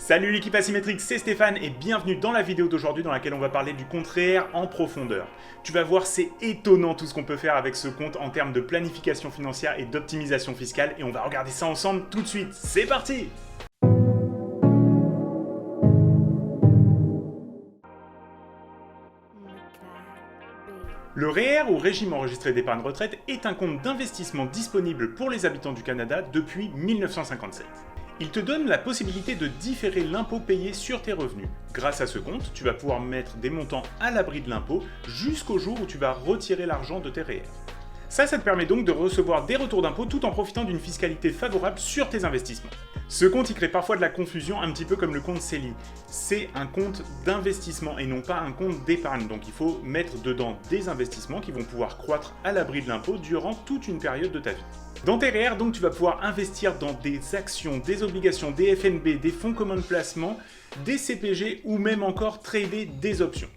Salut l'équipe asymétrique, c'est Stéphane et bienvenue dans la vidéo d'aujourd'hui dans laquelle on va parler du compte REER en profondeur. Tu vas voir, c'est étonnant tout ce qu'on peut faire avec ce compte en termes de planification financière et d'optimisation fiscale et on va regarder ça ensemble tout de suite. C'est parti! Le REER, ou Régime enregistré d'épargne retraite, est un compte d'investissement disponible pour les habitants du Canada depuis 1957. Il te donne la possibilité de différer l'impôt payé sur tes revenus. Grâce à ce compte, tu vas pouvoir mettre des montants à l'abri de l'impôt jusqu'au jour où tu vas retirer l'argent de tes REER. Ça te permet donc de recevoir des retours d'impôt tout en profitant d'une fiscalité favorable sur tes investissements. Ce compte, il crée parfois de la confusion, un petit peu comme le compte CELI. C'est un compte d'investissement et non pas un compte d'épargne. Donc il faut mettre dedans des investissements qui vont pouvoir croître à l'abri de l'impôt durant toute une période de ta vie. Dans tes REER, donc, tu vas pouvoir investir dans des actions, des obligations, des FNB, des fonds communs de placement, des CPG ou même encore trader des options.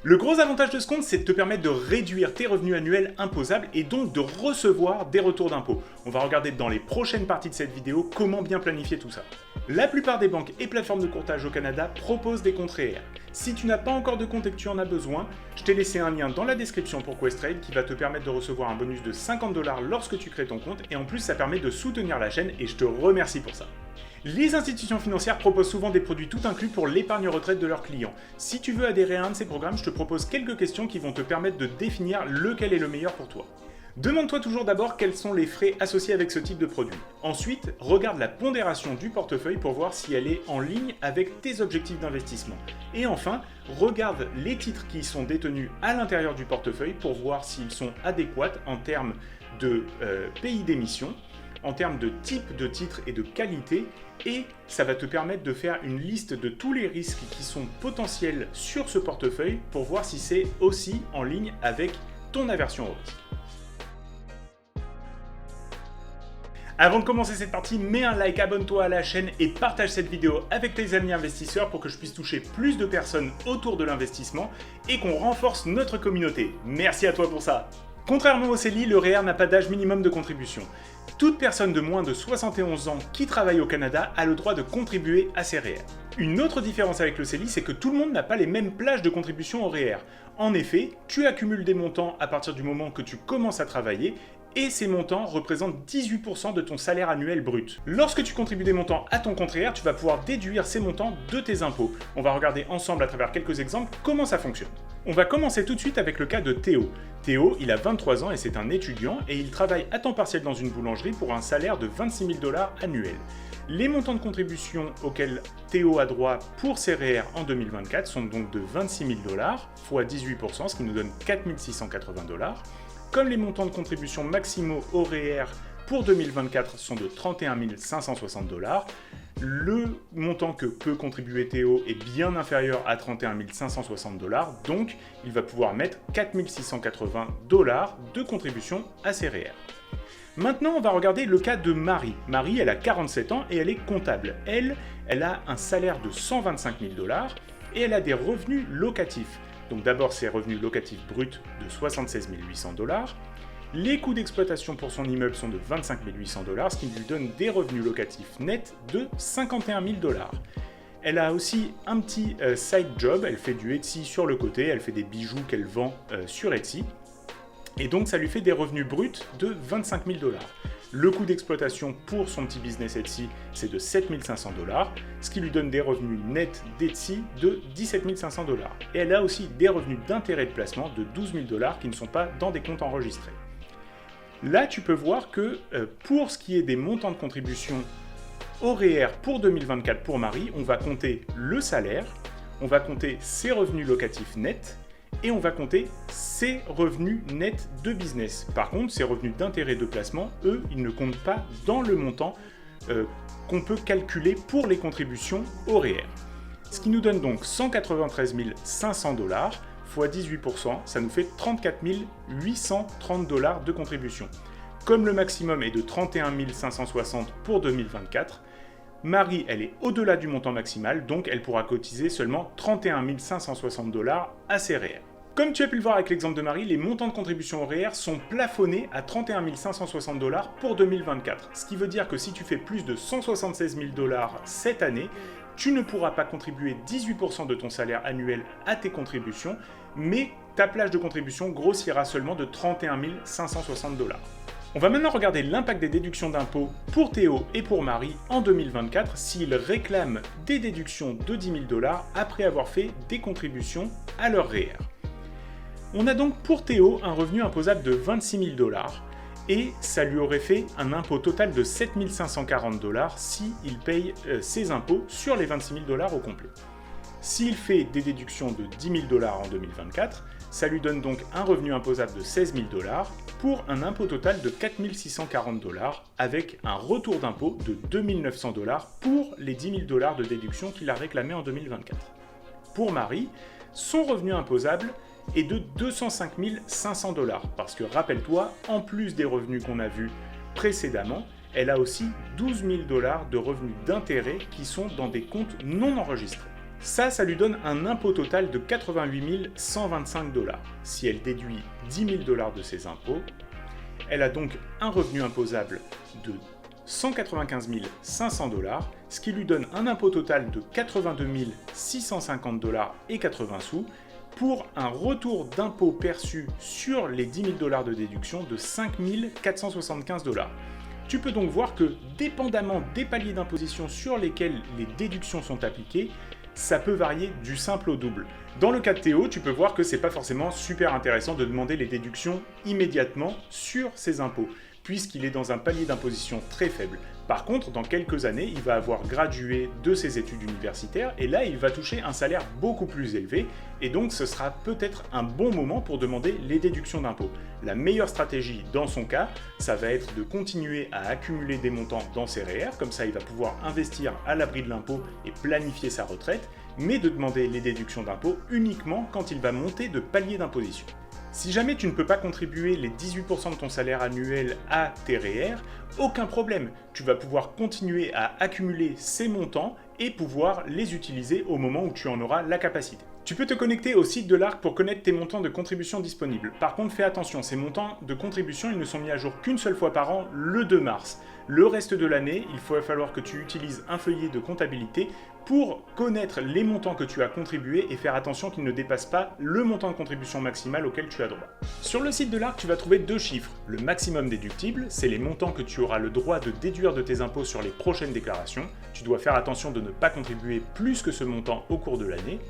Le gros avantage de ce compte, c'est de te permettre de réduire tes revenus annuels imposables et donc de recevoir des retours d'impôt. On va regarder dans les prochaines parties de cette vidéo comment bien planifier tout ça. La plupart des banques et plateformes de courtage au Canada proposent des comptes REER. Si tu n'as pas encore de compte et que tu en as besoin, je t'ai laissé un lien dans la description pour Questrade qui va te permettre de recevoir un bonus de 50 $ lorsque tu crées ton compte et en plus ça permet de soutenir la chaîne et je te remercie pour ça. Les institutions financières proposent souvent des produits tout inclus pour l'épargne retraite de leurs clients. Si tu veux adhérer à un de ces programmes, je te propose quelques questions qui vont te permettre de définir lequel est le meilleur pour toi. Demande-toi toujours d'abord quels sont les frais associés avec ce type de produit. Ensuite, regarde la pondération du portefeuille pour voir si elle est en ligne avec tes objectifs d'investissement. Et enfin, regarde les titres qui sont détenus à l'intérieur du portefeuille pour voir s'ils sont adéquats en termes de pays d'émission, en termes de type de titre et de qualité, et ça va te permettre de faire une liste de tous les risques qui sont potentiels sur ce portefeuille pour voir si c'est aussi en ligne avec ton aversion au risque. Avant de commencer cette partie, mets un like, abonne-toi à la chaîne et partage cette vidéo avec tes amis investisseurs pour que je puisse toucher plus de personnes autour de l'investissement et qu'on renforce notre communauté. Merci à toi pour ça! Contrairement au CELI, le REER n'a pas d'âge minimum de contribution. Toute personne de moins de 71 ans qui travaille au Canada a le droit de contribuer à ses REER. Une autre différence avec le CELI, c'est que tout le monde n'a pas les mêmes plages de contribution au REER. En effet, tu accumules des montants à partir du moment que tu commences à travailler et ces montants représentent 18% de ton salaire annuel brut. Lorsque tu contribues des montants à ton compte REER, tu vas pouvoir déduire ces montants de tes impôts. On va regarder ensemble à travers quelques exemples comment ça fonctionne. On va commencer tout de suite avec le cas de Théo. Théo, il a 23 ans et c'est un étudiant et il travaille à temps partiel dans une boulangerie pour un salaire de 26 000 $ annuel. Les montants de contribution auxquels Théo a droit pour ses REER en 2024 sont donc de 26 000 $ fois 18%, ce qui nous donne 4 680 $. Comme les montants de contribution maximaux au REER pour 2024 sont de 31 560 $, le montant que peut contribuer Théo est bien inférieur à 31 560 $, donc il va pouvoir mettre 4 680 $ de contribution à ses REER. Maintenant, on va regarder le cas de Marie. Marie, elle a 47 ans et elle est comptable. Elle a un salaire de 125 000 $ et elle a des revenus locatifs. Donc d'abord, ses revenus locatifs bruts de 76 800 $. Les coûts d'exploitation pour son immeuble sont de 25 800 $, ce qui lui donne des revenus locatifs nets de 51 000 $. Elle a aussi un petit side job, elle fait du Etsy sur le côté, elle fait des bijoux qu'elle vend sur Etsy. Et donc ça lui fait des revenus bruts de 25 000 $. Le coût d'exploitation pour son petit business Etsy, c'est de 7 500 $, ce qui lui donne des revenus nets d'Etsy de 17 500 $. Et elle a aussi des revenus d'intérêt de placement de 12 000 $ qui ne sont pas dans des comptes enregistrés. Là, tu peux voir que pour ce qui est des montants de contribution au REER pour 2024 pour Marie, on va compter le salaire, on va compter ses revenus locatifs nets, et on va compter ses revenus nets de business. Par contre, ses revenus d'intérêt de placement, eux, ils ne comptent pas dans le montant qu'on peut calculer pour les contributions au REER. Ce qui nous donne donc 193 500 $ fois 18%, ça nous fait 34 830 $ de contribution. Comme le maximum est de 31 560 pour 2024, Marie, elle est au-delà du montant maximal, donc elle pourra cotiser seulement 31 560 $ à ses REER. Comme tu as pu le voir avec l'exemple de Marie, les montants de contribution au REER sont plafonnés à 31 560 $ pour 2024. Ce qui veut dire que si tu fais plus de 176 000 $ cette année, tu ne pourras pas contribuer 18% de ton salaire annuel à tes contributions, mais ta plage de contribution grossira seulement de 31 560 $. On va maintenant regarder l'impact des déductions d'impôts pour Théo et pour Marie en 2024 s'ils réclament des déductions de 10 000 $ après avoir fait des contributions à leur REER. On a donc pour Théo un revenu imposable de 26 000 $ et ça lui aurait fait un impôt total de 7 540 $ s'il paye ses impôts sur les 26 000 $ au complet. S'il fait des déductions de 10 000 $ en 2024, ça lui donne donc un revenu imposable de 16 000 $ pour un impôt total de 4 640 $ avec un retour d'impôt de 2 900 $ pour les 10 000 $ de déduction qu'il a réclamé en 2024. Pour Marie, son revenu imposable est de 205 500 $ parce que rappelle-toi, en plus des revenus qu'on a vus précédemment, elle a aussi 12 000 $ de revenus d'intérêt qui sont dans des comptes non enregistrés. Ça lui donne un impôt total de 88 125 $. Si elle déduit 10 000 $ de ses impôts, elle a donc un revenu imposable de 195 500 $, ce qui lui donne un impôt total de 82 650 $ et 80 sous, pour un retour d'impôt perçu sur les 10 000 $ de déduction de 5 475 $. Tu peux donc voir que, dépendamment des paliers d'imposition sur lesquels les déductions sont appliquées, ça peut varier du simple au double. Dans le cas de Théo, tu peux voir que c'est pas forcément super intéressant de demander les déductions immédiatement sur ses impôts, puisqu'il est dans un palier d'imposition très faible. Par contre, dans quelques années, il va avoir gradué de ses études universitaires et là, il va toucher un salaire beaucoup plus élevé et donc ce sera peut-être un bon moment pour demander les déductions d'impôts. La meilleure stratégie dans son cas, ça va être de continuer à accumuler des montants dans ses REER, comme ça il va pouvoir investir à l'abri de l'impôt et planifier sa retraite, mais de demander les déductions d'impôts uniquement quand il va monter de palier d'imposition. Si jamais tu ne peux pas contribuer les 18% de ton salaire annuel à tes REER, aucun problème, tu vas pouvoir continuer à accumuler ces montants et pouvoir les utiliser au moment où tu en auras la capacité. Tu peux te connecter au site de l'ARC pour connaître tes montants de contribution disponibles. Par contre, fais attention, ces montants de contribution, ils ne sont mis à jour qu'une seule fois par an, le 2 mars. Le reste de l'année, il va falloir que tu utilises un feuillet de comptabilité pour connaître les montants que tu as contribués et faire attention qu'ils ne dépassent pas le montant de contribution maximal auquel tu as droit. Sur le site de l'ARC, tu vas trouver deux chiffres. Le maximum déductible, c'est les montants que tu auras le droit de déduire de tes impôts sur les prochaines déclarations. Tu dois faire attention de ne pas contribuer plus que ce montant au cours de l'année.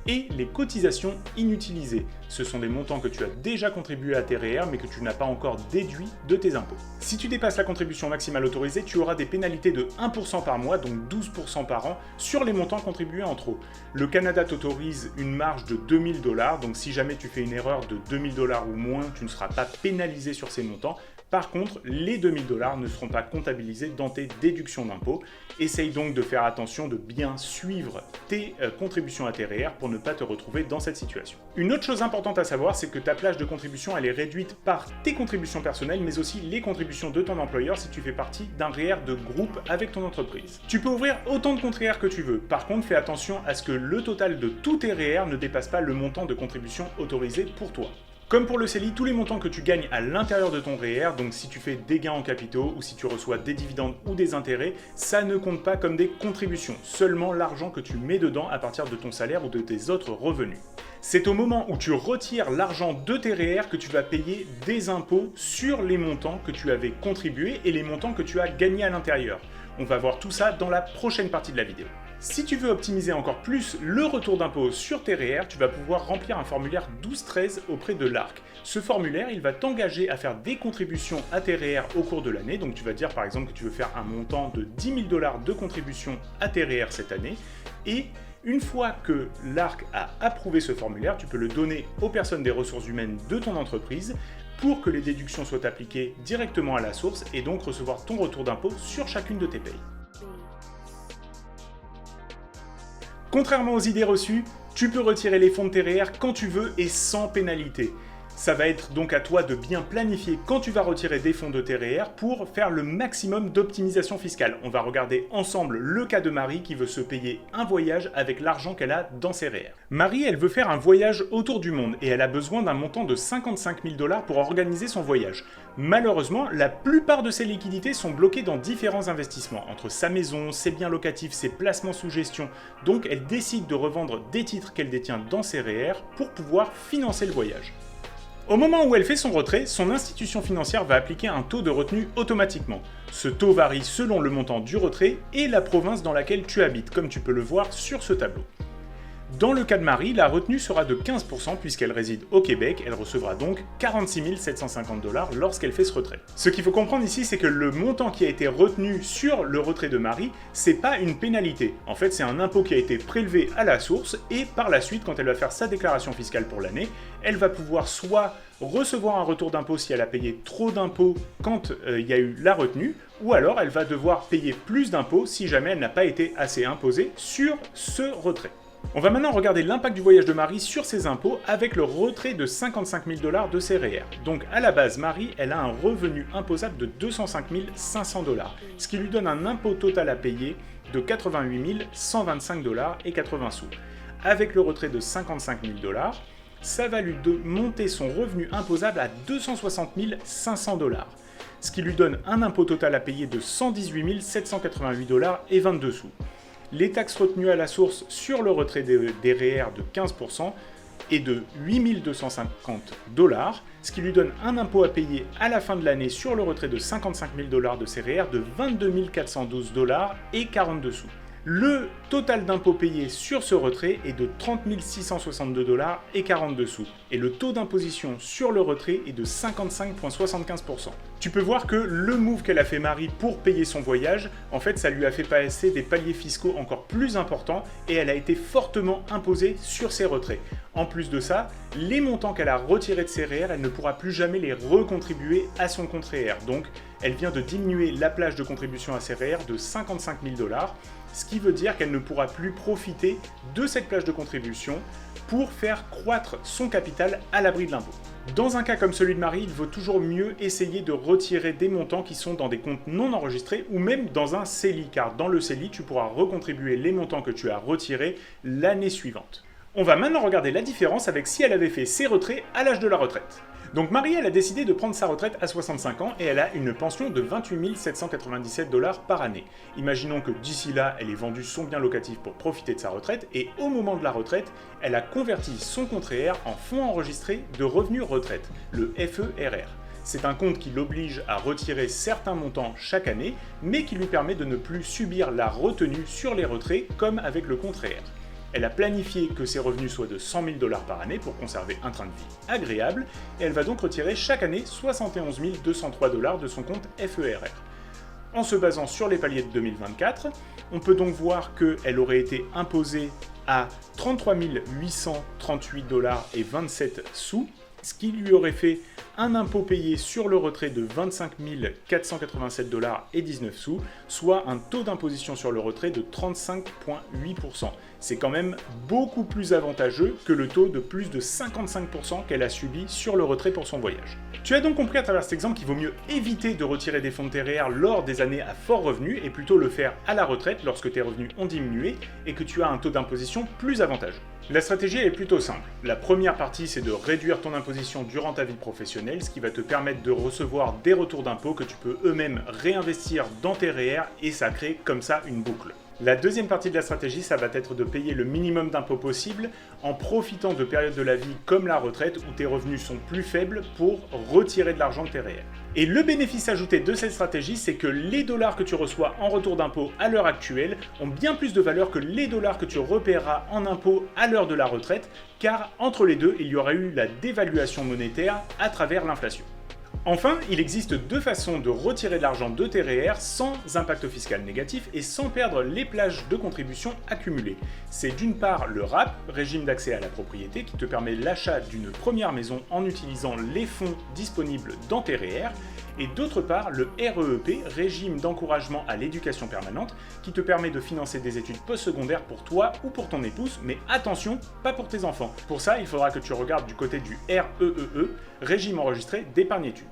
Et les cotisations inutilisées. Ce sont des montants que tu as déjà contribué à tes REER mais que tu n'as pas encore déduit de tes impôts. Si tu dépasses la contribution maximale autorisée, tu auras des pénalités de 1% par mois, donc 12% par an, sur les montants contribués en trop. Le Canada t'autorise une marge de 2 000 $, donc si jamais tu fais une erreur de 2 000 $ ou moins, tu ne seras pas pénalisé sur ces montants. Par contre, les 2 000 $ ne seront pas comptabilisés dans tes déductions d'impôts. Essaye donc de faire attention de bien suivre tes contributions à tes REER pour ne pas te retrouver dans cette situation. Une autre chose importante à savoir, c'est que ta plage de contribution elle est réduite par tes contributions personnelles, mais aussi les contributions de ton employeur si tu fais partie d'un REER de groupe avec ton entreprise. Tu peux ouvrir autant de comptes REER que tu veux. Par contre, fais attention à ce que le total de tous tes REER ne dépasse pas le montant de contribution autorisé pour toi. Comme pour le CELI, tous les montants que tu gagnes à l'intérieur de ton REER, donc si tu fais des gains en capitaux ou si tu reçois des dividendes ou des intérêts, ça ne compte pas comme des contributions, seulement l'argent que tu mets dedans à partir de ton salaire ou de tes autres revenus. C'est au moment où tu retires l'argent de tes REER que tu vas payer des impôts sur les montants que tu avais contribués et les montants que tu as gagnés à l'intérieur. On va voir tout ça dans la prochaine partie de la vidéo. Si tu veux optimiser encore plus le retour d'impôt sur tes REER, tu vas pouvoir remplir un formulaire 1213 auprès de l'ARC. Ce formulaire, il va t'engager à faire des contributions à tes REER au cours de l'année. Donc tu vas dire par exemple que tu veux faire un montant de 10 000 $ de contribution à tes REER cette année. Et une fois que l'ARC a approuvé ce formulaire, tu peux le donner aux personnes des ressources humaines de ton entreprise pour que les déductions soient appliquées directement à la source et donc recevoir ton retour d'impôt sur chacune de tes payes. Contrairement aux idées reçues, tu peux retirer les fonds de tes REER quand tu veux et sans pénalité. Ça va être donc à toi de bien planifier quand tu vas retirer des fonds de tes REER pour faire le maximum d'optimisation fiscale. On va regarder ensemble le cas de Marie qui veut se payer un voyage avec l'argent qu'elle a dans ses REER. Marie, elle veut faire un voyage autour du monde et elle a besoin d'un montant de 55 000 $ pour organiser son voyage. Malheureusement, la plupart de ses liquidités sont bloquées dans différents investissements, entre sa maison, ses biens locatifs, ses placements sous gestion. Donc elle décide de revendre des titres qu'elle détient dans ses REER pour pouvoir financer le voyage. Au moment où elle fait son retrait, son institution financière va appliquer un taux de retenue automatiquement. Ce taux varie selon le montant du retrait et la province dans laquelle tu habites, comme tu peux le voir sur ce tableau. Dans le cas de Marie, la retenue sera de 15% puisqu'elle réside au Québec, elle recevra donc 46 750 $ lorsqu'elle fait ce retrait. Ce qu'il faut comprendre ici, c'est que le montant qui a été retenu sur le retrait de Marie, c'est pas une pénalité. En fait, c'est un impôt qui a été prélevé à la source et par la suite, quand elle va faire sa déclaration fiscale pour l'année, elle va pouvoir soit recevoir un retour d'impôt si elle a payé trop d'impôts quand il y a eu la retenue, ou alors elle va devoir payer plus d'impôts si jamais elle n'a pas été assez imposée sur ce retrait. On va maintenant regarder l'impact du voyage de Marie sur ses impôts avec le retrait de 55 000 $ de ses REER. Donc à la base, Marie, elle a un revenu imposable de 205 500 $, ce qui lui donne un impôt total à payer de 88 125 $ et 80 sous. Avec le retrait de 55 000 $, ça va lui monter son revenu imposable à 260 500 $, ce qui lui donne un impôt total à payer de 118 788 $ et 22 sous. Les taxes retenues à la source sur le retrait des REER de 15% est de 8 250 $, ce qui lui donne un impôt à payer à la fin de l'année sur le retrait de 55 000 $ de ses REER de 22 412 $ et 42 sous. Le total d'impôts payés sur ce retrait est de 30 662 $ et 42 sous. Et le taux d'imposition sur le retrait est de 55,75%. Tu peux voir que le move qu'elle a fait Marie pour payer son voyage, en fait, ça lui a fait passer des paliers fiscaux encore plus importants et elle a été fortement imposée sur ses retraits. En plus de ça, les montants qu'elle a retirés de ses REER, elle ne pourra plus jamais les recontribuer à son compte REER. Donc, elle vient de diminuer la plage de contribution à ses REER de 55 000 $, ce qui veut dire qu'elle ne pourra plus profiter de cette plage de contribution pour faire croître son capital à l'abri de l'impôt. Dans un cas comme celui de Marie, il vaut toujours mieux essayer de retirer des montants qui sont dans des comptes non enregistrés ou même dans un CELI, car dans le CELI, tu pourras recontribuer les montants que tu as retirés l'année suivante. On va maintenant regarder la différence avec si elle avait fait ses retraits à l'âge de la retraite. Donc Marie, elle a décidé de prendre sa retraite à 65 ans et elle a une pension de 28 797 $ par année. Imaginons que d'ici là, elle ait vendu son bien locatif pour profiter de sa retraite et au moment de la retraite, elle a converti son compte REER en fonds enregistré de revenus retraite, le FERR. C'est un compte qui l'oblige à retirer certains montants chaque année, mais qui lui permet de ne plus subir la retenue sur les retraits comme avec le compte REER. Elle a planifié que ses revenus soient de 100 000 $ par année pour conserver un train de vie agréable, et elle va donc retirer chaque année 71 203 $ de son compte FERR. En se basant sur les paliers de 2024, on peut donc voir qu'elle aurait été imposée à 33 838 $ et 27 sous, ce qui lui aurait fait un impôt payé sur le retrait de 25 487 $ et 19 sous, soit un taux d'imposition sur le retrait de 35,8%. C'est quand même beaucoup plus avantageux que le taux de plus de 55% qu'elle a subi sur le retrait pour son voyage. Tu as donc compris à travers cet exemple qu'il vaut mieux éviter de retirer des fonds de tes REER lors des années à fort revenu et plutôt le faire à la retraite lorsque tes revenus ont diminué et que tu as un taux d'imposition plus avantageux. La stratégie est plutôt simple. La première partie, c'est de réduire ton imposition durant ta vie professionnelle, ce qui va te permettre de recevoir des retours d'impôts que tu peux eux-mêmes réinvestir dans tes REER et ça crée comme ça une boucle. La deuxième partie de la stratégie, ça va être de payer le minimum d'impôts possible en profitant de périodes de la vie comme la retraite où tes revenus sont plus faibles pour retirer de l'argent de tes REER. Et le bénéfice ajouté de cette stratégie, c'est que les dollars que tu reçois en retour d'impôts à l'heure actuelle ont bien plus de valeur que les dollars que tu repaieras en impôts à l'heure de la retraite, car entre les deux, il y aura eu la dévaluation monétaire à travers l'inflation. Enfin, il existe deux façons de retirer de l'argent de tes REER sans impact fiscal négatif et sans perdre les plages de contribution accumulées. C'est d'une part le RAP, régime d'accès à la propriété, qui te permet l'achat d'une première maison en utilisant les fonds disponibles dans tes REER, et d'autre part le REEP, régime d'encouragement à l'éducation permanente, qui te permet de financer des études postsecondaires pour toi ou pour ton épouse, mais attention, pas pour tes enfants. Pour ça, il faudra que tu regardes du côté du REEE, régime enregistré d'épargne études.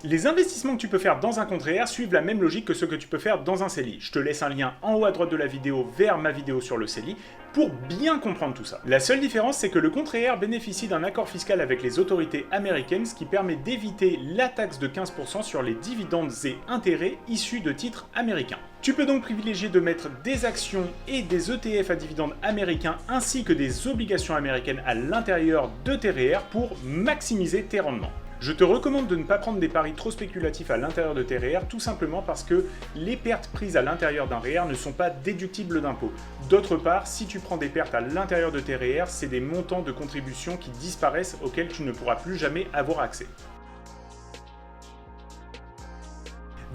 Les investissements que tu peux faire dans un compte REER suivent la même logique que ceux que tu peux faire dans un CELI. Je te laisse un lien en haut à droite de la vidéo vers ma vidéo sur le CELI pour bien comprendre tout ça. La seule différence, c'est que le compte REER bénéficie d'un accord fiscal avec les autorités américaines, ce qui permet d'éviter la taxe de 15% sur les dividendes et intérêts issus de titres américains. Tu peux donc privilégier de mettre des actions et des ETF à dividendes américains ainsi que des obligations américaines à l'intérieur de tes REER pour maximiser tes rendements. Je te recommande de ne pas prendre des paris trop spéculatifs à l'intérieur de tes REER, tout simplement parce que les pertes prises à l'intérieur d'un REER ne sont pas déductibles d'impôts. D'autre part, si tu prends des pertes à l'intérieur de tes REER, c'est des montants de contribution qui disparaissent auxquels tu ne pourras plus jamais avoir accès.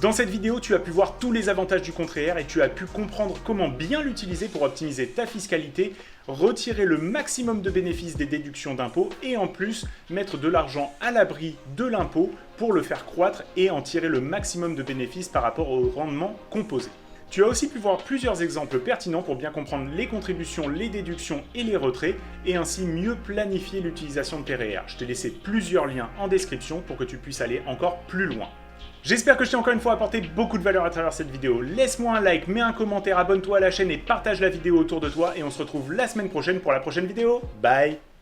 Dans cette vidéo, tu as pu voir tous les avantages du compte REER et tu as pu comprendre comment bien l'utiliser pour optimiser ta fiscalité, retirer le maximum de bénéfices des déductions d'impôts et en plus mettre de l'argent à l'abri de l'impôt pour le faire croître et en tirer le maximum de bénéfices par rapport au rendement composé. Tu as aussi pu voir plusieurs exemples pertinents pour bien comprendre les contributions, les déductions et les retraits et ainsi mieux planifier l'utilisation de tes REER. Je t'ai laissé plusieurs liens en description pour que tu puisses aller encore plus loin. J'espère que je t'ai encore une fois apporté beaucoup de valeur à travers cette vidéo. Laisse-moi un like, mets un commentaire, abonne-toi à la chaîne et partage la vidéo autour de toi et on se retrouve la semaine prochaine pour la prochaine vidéo. Bye!